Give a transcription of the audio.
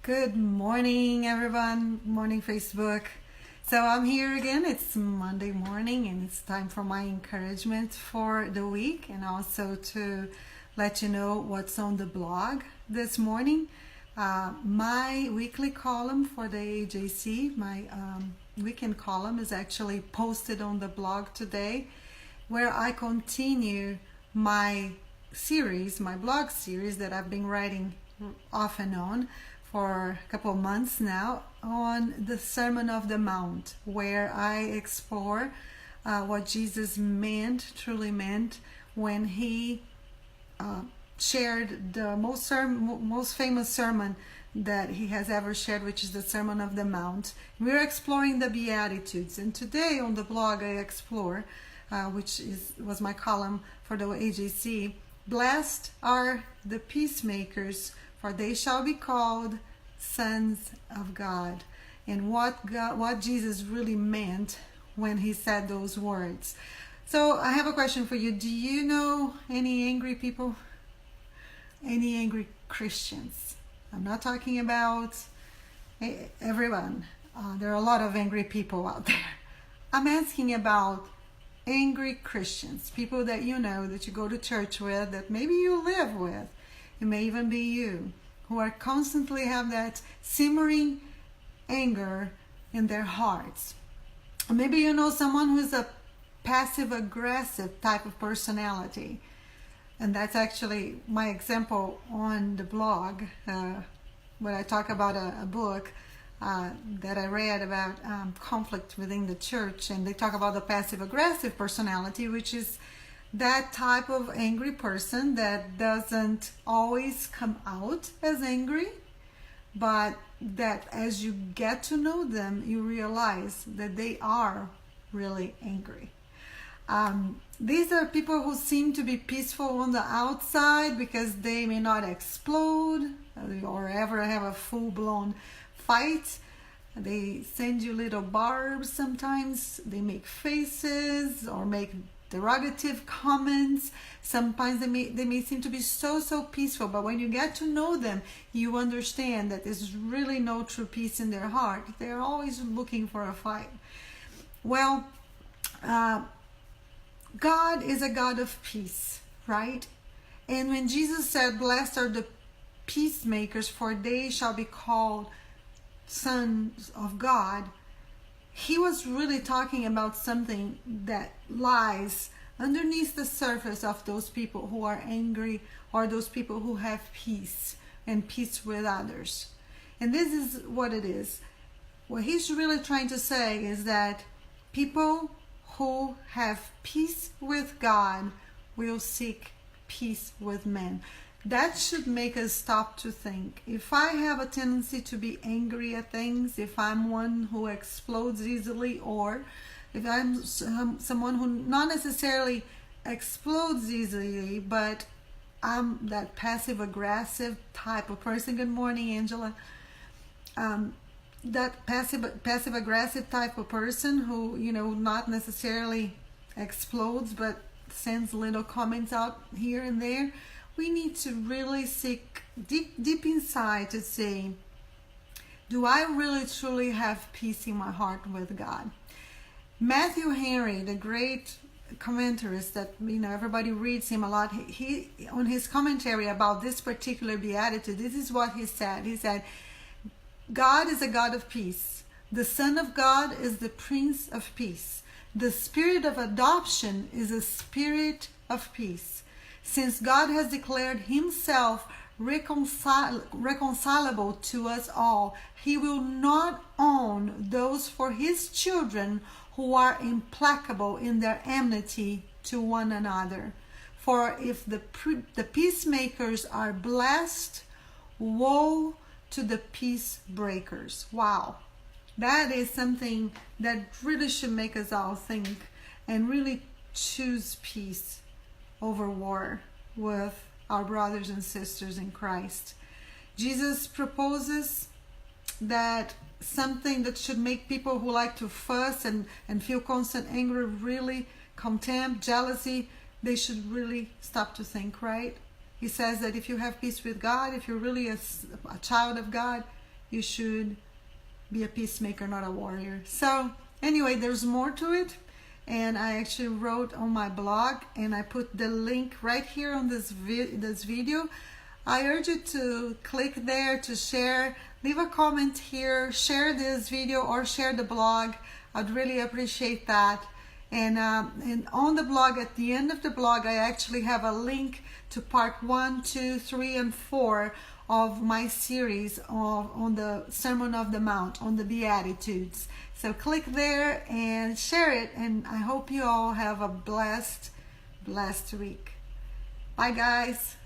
Good morning, everyone. Good morning, Facebook. So I'm here again. It's Monday morning and it's time for my encouragement for the week and also to let you know what's on the blog this morning. My weekly column for the AJC, my weekend column, is actually posted on the blog today, where I continue my series, my blog series that I've been writing off and on for a couple of months now on the Sermon of the Mount, where I explore what Jesus truly meant when he shared the most famous sermon that he has ever shared, which is the Sermon of the Mount. We're exploring the Beatitudes, and today on the blog I explore, was my column for the AJC, Blessed are the Peacemakers, for they shall be called sons of God, and what Jesus really meant when he said those words. So I have a question for you. Do you know any angry people? Any angry Christians? I'm not talking about everyone. There are a lot of angry people out there. I'm asking about angry Christians, people that you know, that you go to church with, that maybe you live with. It may even be you, who are constantly have that simmering anger in their hearts. Or maybe you know someone who's a passive-aggressive type of personality. And that's actually my example on the blog, when I talk about a book that I read about conflict within the church. And they talk about the passive-aggressive personality, which is that type of angry person that doesn't always come out as angry, but that as you get to know them, you realize that they are really angry. These are people who seem to be peaceful on the outside because they may not explode or ever have a full-blown fight. They send you little barbs sometimes. They make faces or make derogative comments. Sometimes they may seem to be so peaceful, but when you get to know them, you understand that there's really no true peace in their heart. They're always looking for a fight. Well, God is a God of peace, right? And when Jesus said, "Blessed are the peacemakers, for they shall be called sons of God," he was really talking about something that lies underneath the surface of those people who are angry, or those people who have peace and peace with others. And this is what it is. What he's really trying to say is that people who have peace with God will seek peace with men. That should make us stop to think. If I have a tendency to be angry at things, if I'm one who explodes easily, or if I'm someone who not necessarily explodes easily, but I'm that passive-aggressive type of person. Good morning, Angela. That passive-aggressive type of person who, not necessarily explodes, but sends little comments out here and there. We need to really seek deep inside to say, do I really truly have peace in my heart with God? Matthew Henry, the great commentarist that everybody reads him a lot, he on his commentary about this particular beatitude, this is what he said. He said, God is a God of peace. The Son of God is the Prince of Peace. The Spirit of adoption is a spirit of peace. Since God has declared himself reconcilable to us all, he will not own those for his children who are implacable in their enmity to one another. For if the peacemakers are blessed, woe to the peace breakers. Wow. That is something that really should make us all think and really choose peace over war with our brothers and sisters in Christ. Jesus proposes that something that should make people who like to fuss and feel constant anger, really contempt, jealousy, they should really stop to think, right? He says that if you have peace with God, if you're really a child of God, you should be a peacemaker, not a warrior. So anyway, there's more to it, and I actually wrote on my blog, and I put the link right here on this video. I urge you to click there to share, leave a comment here, share this video or share the blog. I'd really appreciate that. And on the blog, at the end of the blog, I actually have a link to part 1, 2, 3, and 4 of my series on the Sermon of the Mount, on the Beatitudes. So click there and share it, and I hope you all have a blessed week. Bye, guys.